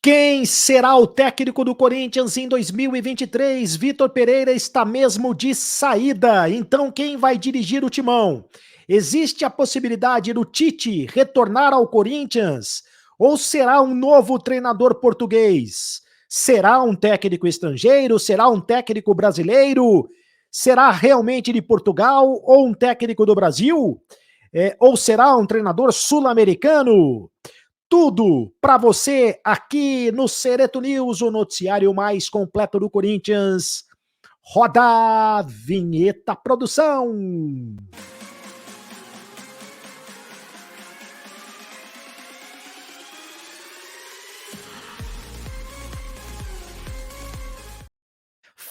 Quem será o técnico do Corinthians em 2023? Vitor Pereira está mesmo de saída. Então, quem vai dirigir o timão? Existe a possibilidade do Tite retornar ao Corinthians? Ou será um novo treinador português? Será um técnico estrangeiro? Será um técnico brasileiro? Será realmente de Portugal ou um técnico do Brasil? Ou será um treinador sul-americano? Tudo para você aqui no Sereto News, o noticiário mais completo do Corinthians. Roda a vinheta, produção!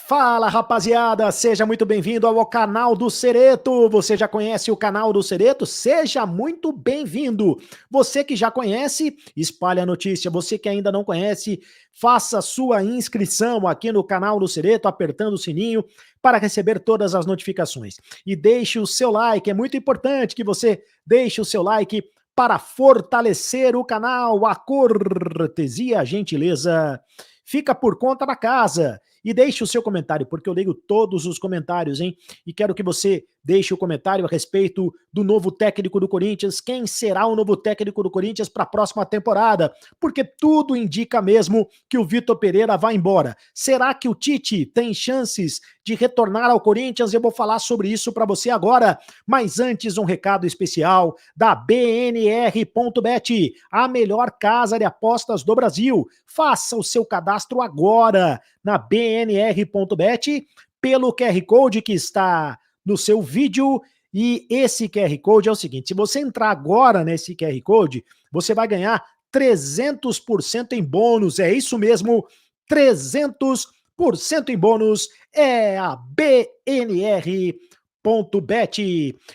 Fala, rapaziada, seja muito bem-vindo ao canal do Sereto. Você já conhece o canal do Sereto? Seja muito bem-vindo. Você que já conhece, espalhe a notícia. Você que ainda não conhece, faça sua inscrição aqui no canal do Sereto, apertando o sininho para receber todas as notificações. E deixe o seu like, é muito importante que você deixe o seu like para fortalecer o canal. A cortesia, a gentileza fica por conta da casa. E deixe o seu comentário, porque eu leio todos os comentários, hein? E quero que você deixe o comentário a respeito do novo técnico do Corinthians. Quem será o novo técnico do Corinthians para a próxima temporada? Porque tudo indica mesmo que o Vitor Pereira vai embora. Será que o Tite tem chances de retornar ao Corinthians? Eu vou falar sobre isso para você agora. Mas antes, um recado especial da BNR.bet, a melhor casa de apostas do Brasil. Faça o seu cadastro agora na BNR.bet, pelo QR Code que está no seu vídeo. E esse QR Code é o seguinte: se você entrar agora nesse QR Code, você vai ganhar 300% em bônus. É isso mesmo, 300% em bônus. É a BNR.bet.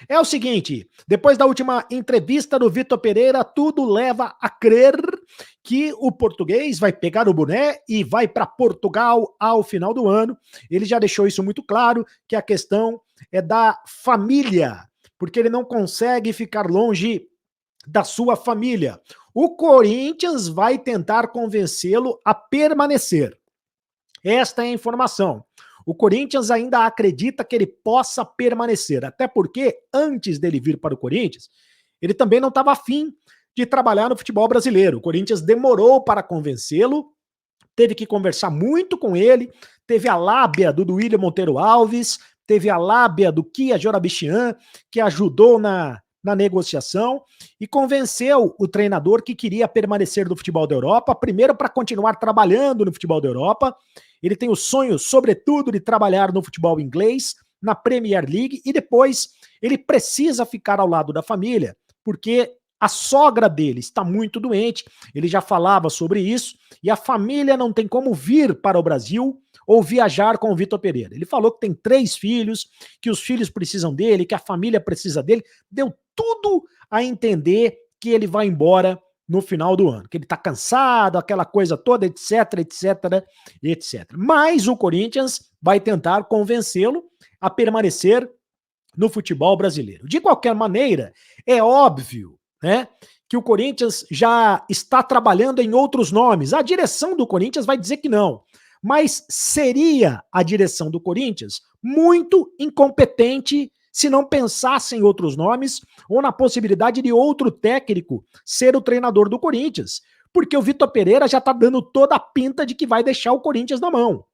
É o seguinte, depois da última entrevista do Vitor Pereira, tudo leva a crer que o português vai pegar o boné e vai para Portugal ao final do ano. Ele já deixou isso muito claro, que a questão é da família, porque ele não consegue ficar longe da sua família. O Corinthians vai tentar convencê-lo a permanecer. Esta é a informação. O Corinthians ainda acredita que ele possa permanecer, até porque antes dele vir para o Corinthians, ele também não estava afim de trabalhar no futebol brasileiro. O Corinthians demorou para convencê-lo, teve que conversar muito com ele, teve a lábia do William Monteiro Alves, teve a lábia do Kia Jorabichian, que ajudou na negociação e convenceu o treinador que queria permanecer no futebol da Europa, primeiro para continuar trabalhando no futebol da Europa. Ele tem o sonho, sobretudo, de trabalhar no futebol inglês, na Premier League, e depois ele precisa ficar ao lado da família, porque a sogra dele está muito doente, ele já falava sobre isso, e a família não tem como vir para o Brasil ou viajar com o Vitor Pereira. Ele falou que tem 3 filhos, que os filhos precisam dele, que a família precisa dele, deu tudo a entender que ele vai embora no final do ano, que ele está cansado, aquela coisa toda, etc, etc, etc. Mas o Corinthians vai tentar convencê-lo a permanecer no futebol brasileiro. De qualquer maneira, é óbvio, né, que o Corinthians já está trabalhando em outros nomes. A direção do Corinthians vai dizer que não, mas seria a direção do Corinthians muito incompetente se não pensasse em outros nomes ou na possibilidade de outro técnico ser o treinador do Corinthians, porque o Vitor Pereira já está dando toda a pinta de que vai deixar o Corinthians na mão.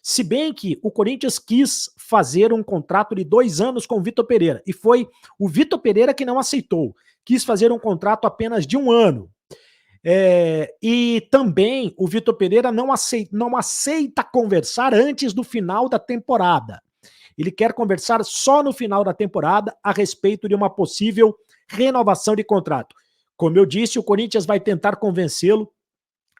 Se bem que o Corinthians quis fazer um contrato de 2 anos com o Vitor Pereira, e foi o Vitor Pereira que não aceitou. Quis fazer um contrato apenas de 1 ano. E também o Vitor Pereira não aceita conversar antes do final da temporada. Ele quer conversar só no final da temporada a respeito de uma possível renovação de contrato. Como eu disse, o Corinthians vai tentar convencê-lo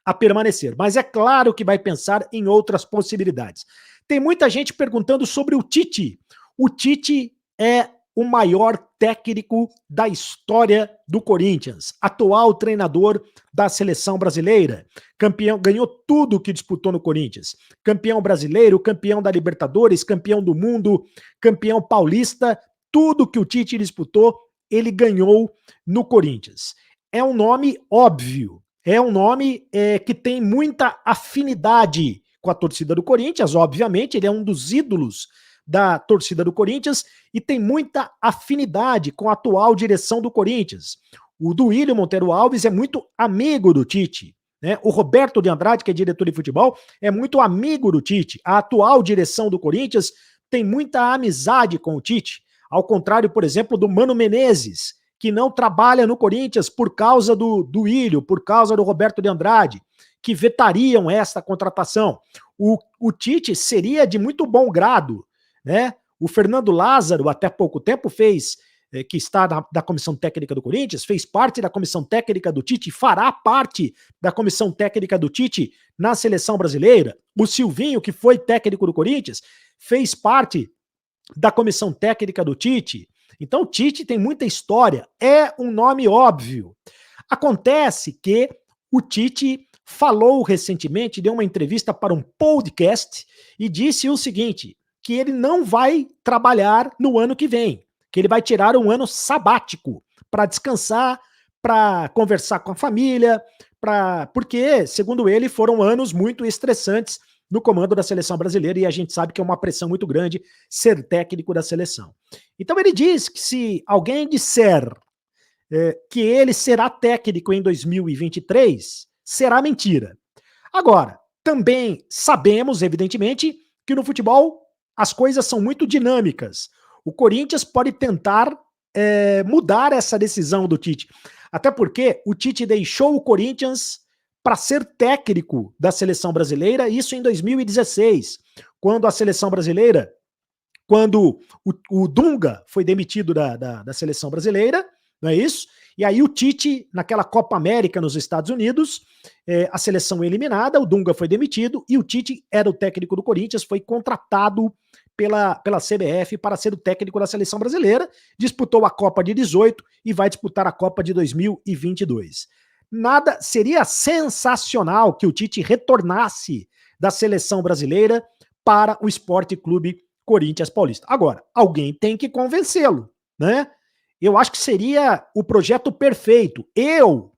a permanecer, mas é claro que vai pensar em outras possibilidades. Tem muita gente perguntando sobre o Tite. O Tite é o maior técnico da história do Corinthians, atual treinador da seleção brasileira, campeão, ganhou tudo que disputou no Corinthians, campeão brasileiro, campeão da Libertadores, campeão do mundo, campeão paulista, tudo que o Tite disputou, ele ganhou no Corinthians. É um nome óbvio É um nome que tem muita afinidade com a torcida do Corinthians, obviamente, ele é um dos ídolos da torcida do Corinthians e tem muita afinidade com a atual direção do Corinthians. O Duílio Monteiro Alves é muito amigo do Tite, né? O Roberto de Andrade, que é diretor de futebol, é muito amigo do Tite. A atual direção do Corinthians tem muita amizade com o Tite, ao contrário, por exemplo, do Mano Menezes, que não trabalha no Corinthians por causa do Duílio, por causa do Roberto de Andrade, que vetariam esta contratação. O Tite seria de muito bom grado, né? O Fernando Lázaro, até pouco tempo, que está da comissão técnica do Corinthians, fez parte da comissão técnica do Tite, fará parte da comissão técnica do Tite na seleção brasileira. O Silvinho, que foi técnico do Corinthians, fez parte da comissão técnica do Tite. Então o Tite tem muita história, é um nome óbvio. Acontece que o Tite falou recentemente, deu uma entrevista para um podcast e disse o seguinte, que ele não vai trabalhar no ano que vem, que ele vai tirar um ano sabático para descansar, para conversar com a família, porque, segundo ele, foram anos muito estressantes no comando da seleção brasileira e a gente sabe que é uma pressão muito grande ser técnico da seleção. Então ele diz que se alguém disser que ele será técnico em 2023, será mentira. Agora, também sabemos, evidentemente, que no futebol as coisas são muito dinâmicas. O Corinthians pode tentar mudar essa decisão do Tite. Até porque o Tite deixou o Corinthians para ser técnico da seleção brasileira, isso em 2016, quando a seleção brasileira, quando o Dunga foi demitido da seleção brasileira, não é isso? E aí o Tite, naquela Copa América nos Estados Unidos, a seleção eliminada, o Dunga foi demitido e o Tite era o técnico do Corinthians, foi contratado pela CBF para ser o técnico da seleção brasileira, disputou a Copa de 18 e vai disputar a Copa de 2022. Seria sensacional que o Tite retornasse da seleção brasileira para o Sport Clube Corinthians Paulista. Agora, alguém tem que convencê-lo, né? Eu acho que seria o projeto perfeito. Eu,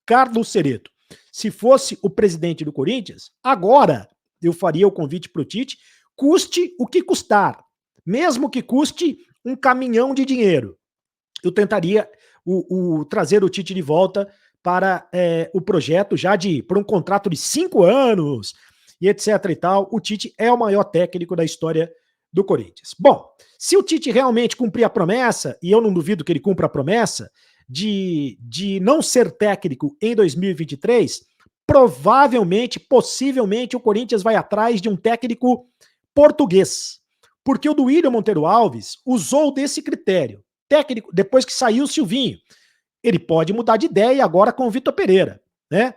Carlos Cereto, se fosse o presidente do Corinthians, agora eu faria o convite para o Tite, custe o que custar, mesmo que custe um caminhão de dinheiro. Eu tentaria trazer o Tite de volta para o projeto já por um contrato de 5 anos e etc e tal. O Tite é o maior técnico da história do Corinthians. Bom, se o Tite realmente cumprir a promessa, e eu não duvido que ele cumpra a promessa, de não ser técnico em 2023, provavelmente, possivelmente, o Corinthians vai atrás de um técnico português. Porque o Duílio Monteiro Alves usou desse critério. Técnico, depois que saiu o Silvinho, ele pode mudar de ideia agora com o Vitor Pereira, né?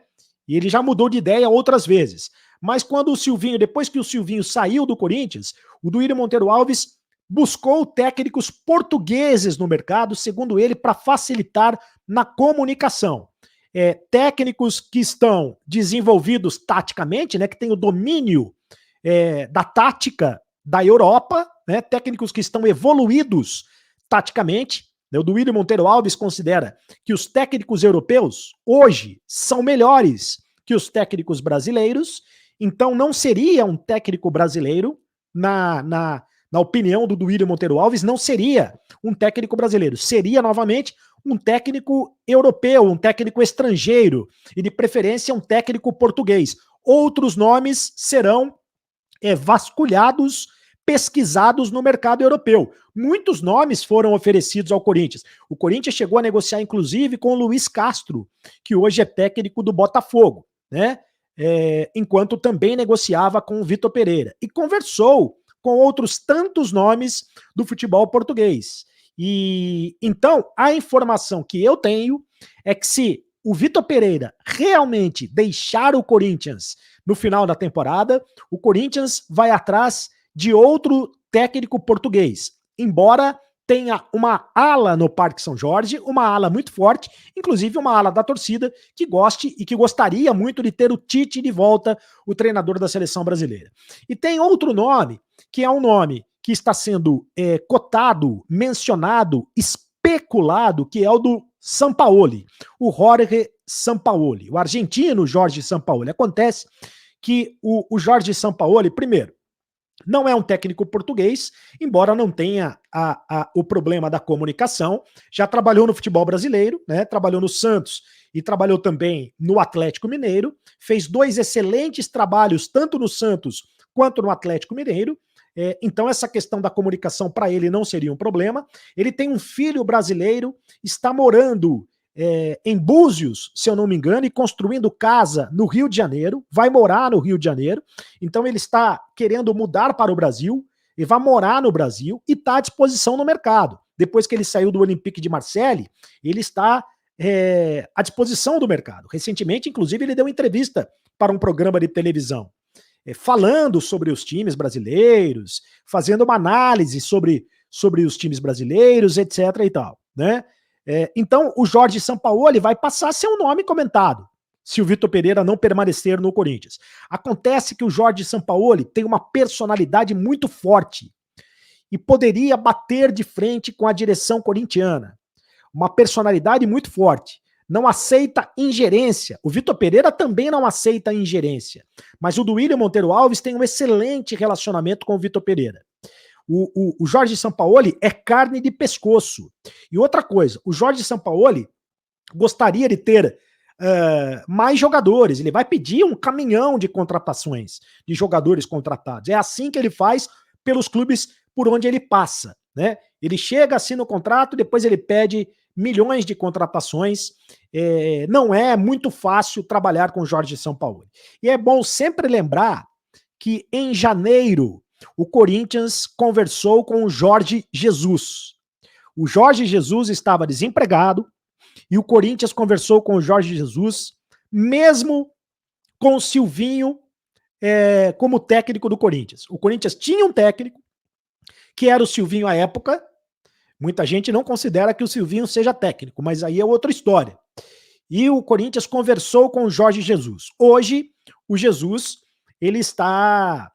E ele já mudou de ideia outras vezes. Mas quando o Silvinho, depois que o Silvinho saiu do Corinthians, o Duílio Monteiro Alves buscou técnicos portugueses no mercado, segundo ele, para facilitar na comunicação. Técnicos que estão desenvolvidos taticamente, né, que têm o domínio da tática da Europa, né, técnicos que estão evoluídos taticamente. O Duílio Monteiro Alves considera que os técnicos europeus hoje são melhores que os técnicos brasileiros, então não seria um técnico brasileiro, na opinião do Duílio Monteiro Alves, não seria um técnico brasileiro, seria novamente um técnico europeu, um técnico estrangeiro, e de preferência um técnico português. Outros nomes serão vasculhados, pesquisados no mercado europeu. Muitos nomes foram oferecidos ao Corinthians. O Corinthians chegou a negociar, inclusive, com o Luiz Castro, que hoje é técnico do Botafogo, né? Enquanto também negociava com o Vitor Pereira. E conversou com outros tantos nomes do futebol português. E então, a informação que eu tenho é que se o Vitor Pereira realmente deixar o Corinthians no final da temporada, o Corinthians vai atrás de outro técnico português, embora tenha uma ala no Parque São Jorge, uma ala muito forte, inclusive uma ala da torcida que goste e que gostaria muito de ter o Tite de volta, o treinador da seleção brasileira. E tem outro nome, que é um nome que está sendo cotado, mencionado, especulado, que é o do Sampaoli, o Jorge Sampaoli, o argentino Jorge Sampaoli. Acontece que o Jorge Sampaoli, primeiro, não é um técnico português, embora não tenha o problema da comunicação. Já trabalhou no futebol brasileiro, né? Trabalhou no Santos e trabalhou também no Atlético Mineiro. Fez 2 excelentes trabalhos, tanto no Santos quanto no Atlético Mineiro. Então essa questão da comunicação para ele não seria um problema. Ele tem um filho brasileiro, está morando em Búzios, se eu não me engano, e construindo casa no Rio de Janeiro, vai morar no Rio de Janeiro, então ele está querendo mudar para o Brasil, e vai morar no Brasil, e está à disposição no mercado. Depois que ele saiu do Olympique de Marseille, ele está à disposição do mercado. Recentemente, inclusive, ele deu entrevista para um programa de televisão, falando sobre os times brasileiros, fazendo uma análise sobre os times brasileiros, etc. e tal, né? Então, o Jorge Sampaoli vai passar a ser um nome comentado, se o Vitor Pereira não permanecer no Corinthians. Acontece que o Jorge Sampaoli tem uma personalidade muito forte e poderia bater de frente com a direção corintiana. Uma personalidade muito forte. Não aceita ingerência. O Vitor Pereira também não aceita ingerência. Mas o Duílio Monteiro Alves tem um excelente relacionamento com o Vitor Pereira. O Jorge Sampaoli é carne de pescoço. E outra coisa, o Jorge Sampaoli gostaria de ter mais jogadores. Ele vai pedir um caminhão de contratações de jogadores contratados. É assim que ele faz pelos clubes por onde ele passa, né? Ele chega, assina o contrato, depois ele pede milhões de contratações. Não é muito fácil trabalhar com o Jorge Sampaoli. E é bom sempre lembrar que em janeiro o Corinthians conversou com o Jorge Jesus. O Jorge Jesus estava desempregado e o Corinthians conversou com o Jorge Jesus, mesmo com o Silvinho como técnico do Corinthians. O Corinthians tinha um técnico, que era o Silvinho à época. Muita gente não considera que o Silvinho seja técnico, mas aí é outra história. E o Corinthians conversou com o Jorge Jesus. Hoje, o Jesus, ele está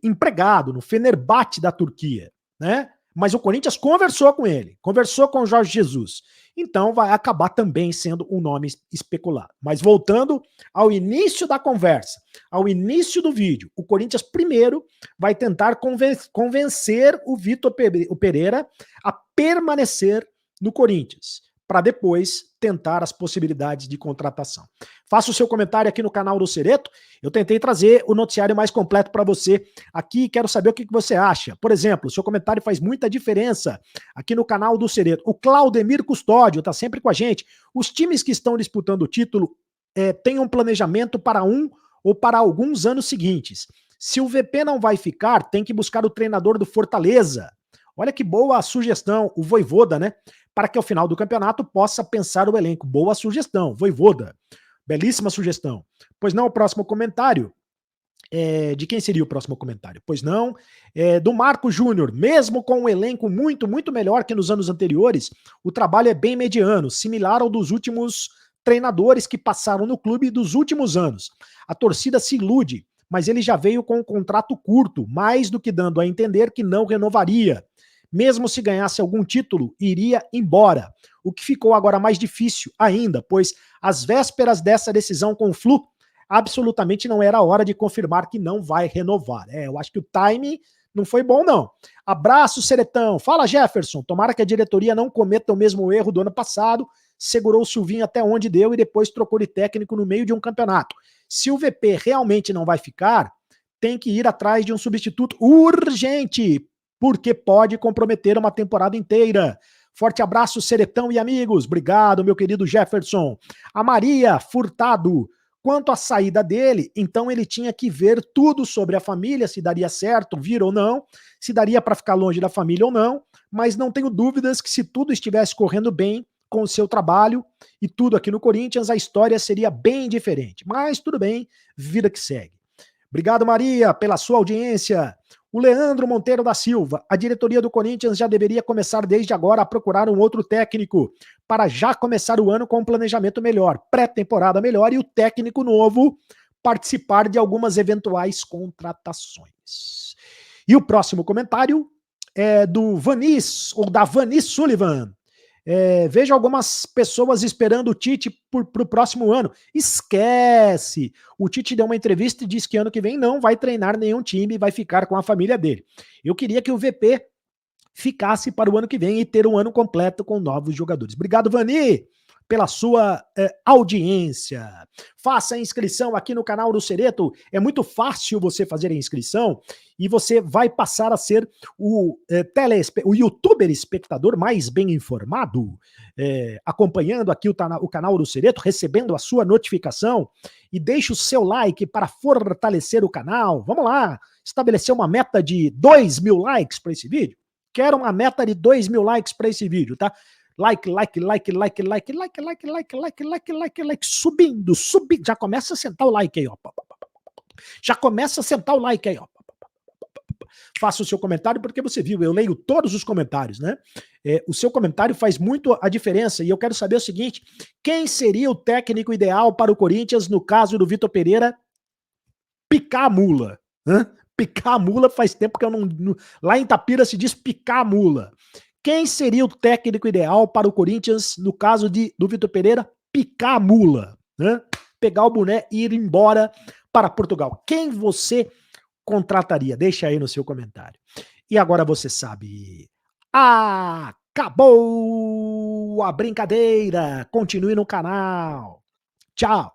empregado no Fenerbahçe da Turquia, né? Mas o Corinthians conversou com ele, conversou com o Jorge Jesus. Então vai acabar também sendo um nome especulado. Mas voltando ao início da conversa, ao início do vídeo, o Corinthians primeiro vai tentar convencer o Vitor Pereira a permanecer no Corinthians, para depois tentar as possibilidades de contratação. Faça o seu comentário aqui no canal do Cereto. Eu tentei trazer o noticiário mais completo para você aqui, quero saber o que você acha. Por exemplo, o seu comentário faz muita diferença aqui no canal do Cereto. O Claudemir Custódio está sempre com a gente. Os times que estão disputando o título têm um planejamento para um ou para alguns anos seguintes. Se o VP não vai ficar, tem que buscar o treinador do Fortaleza. Olha que boa a sugestão, o Vojvoda, né? Para que ao final do campeonato possa pensar o elenco. Boa sugestão, Vojvoda. Belíssima sugestão. Pois não, o próximo comentário. De quem seria o próximo comentário? Pois não, do Marco Júnior. Mesmo com um elenco muito, muito melhor que nos anos anteriores, o trabalho é bem mediano, similar ao dos últimos treinadores que passaram no clube dos últimos anos. A torcida se ilude, mas ele já veio com um contrato curto, mais do que dando a entender que não renovaria. Mesmo se ganhasse algum título, iria embora. O que ficou agora mais difícil ainda, pois às vésperas dessa decisão com o Flu, absolutamente não era a hora de confirmar que não vai renovar. Eu acho que o timing não foi bom, não. Abraço, Seretão. Fala, Jefferson. Tomara que a diretoria não cometa o mesmo erro do ano passado. Segurou o Silvinho até onde deu e depois trocou de técnico no meio de um campeonato. Se o VP realmente não vai ficar, tem que ir atrás de um substituto urgente, porque pode comprometer uma temporada inteira. Forte abraço, Seretão e amigos. Obrigado, meu querido Jefferson. A Maria Furtado. Quanto à saída dele, então ele tinha que ver tudo sobre a família, se daria certo vir ou não, se daria para ficar longe da família ou não, mas não tenho dúvidas que se tudo estivesse correndo bem com o seu trabalho e tudo aqui no Corinthians, a história seria bem diferente. Mas tudo bem, vida que segue. Obrigado, Maria, pela sua audiência. O Leandro Monteiro da Silva. A diretoria do Corinthians já deveria começar desde agora a procurar um outro técnico para já começar o ano com um planejamento melhor, pré-temporada melhor e o técnico novo participar de algumas eventuais contratações. E o próximo comentário é do Vanis, ou da Vanis Sullivan. Vejo algumas pessoas esperando o Tite para o próximo ano. Esquece! O Tite deu uma entrevista e disse que ano que vem não vai treinar nenhum time, vai ficar com a família dele. Eu queria que o VP ficasse para o ano que vem e ter um ano completo com novos jogadores. Obrigado, Vani, pela sua audiência. Faça a inscrição aqui no canal do Cereto. É muito fácil você fazer a inscrição e você vai passar a ser o youtuber espectador mais bem informado, acompanhando aqui o canal do Cereto, recebendo a sua notificação, e deixe o seu like para fortalecer o canal. Vamos lá, estabelecer uma meta de 2.000 likes para esse vídeo. Quero uma meta de 2.000 likes para esse vídeo, tá? Like, subindo. Já começa a sentar o like aí, ó. Já começa a sentar o like aí, ó. Faça o seu comentário, porque você viu, eu leio todos os comentários, né? O seu comentário faz muito a diferença, e eu quero saber o seguinte: quem seria o técnico ideal para o Corinthians no caso do Vitor Pereira picar a mula? Picar a mula faz tempo que eu não. Lá em Itapira se diz picar a mula. Quem seria o técnico ideal para o Corinthians no caso do Vitor Pereira picar a mula? Pegar o boné e ir embora para Portugal. Quem você contrataria? Deixa aí no seu comentário. E agora você sabe. Acabou a brincadeira. Continue no canal. Tchau.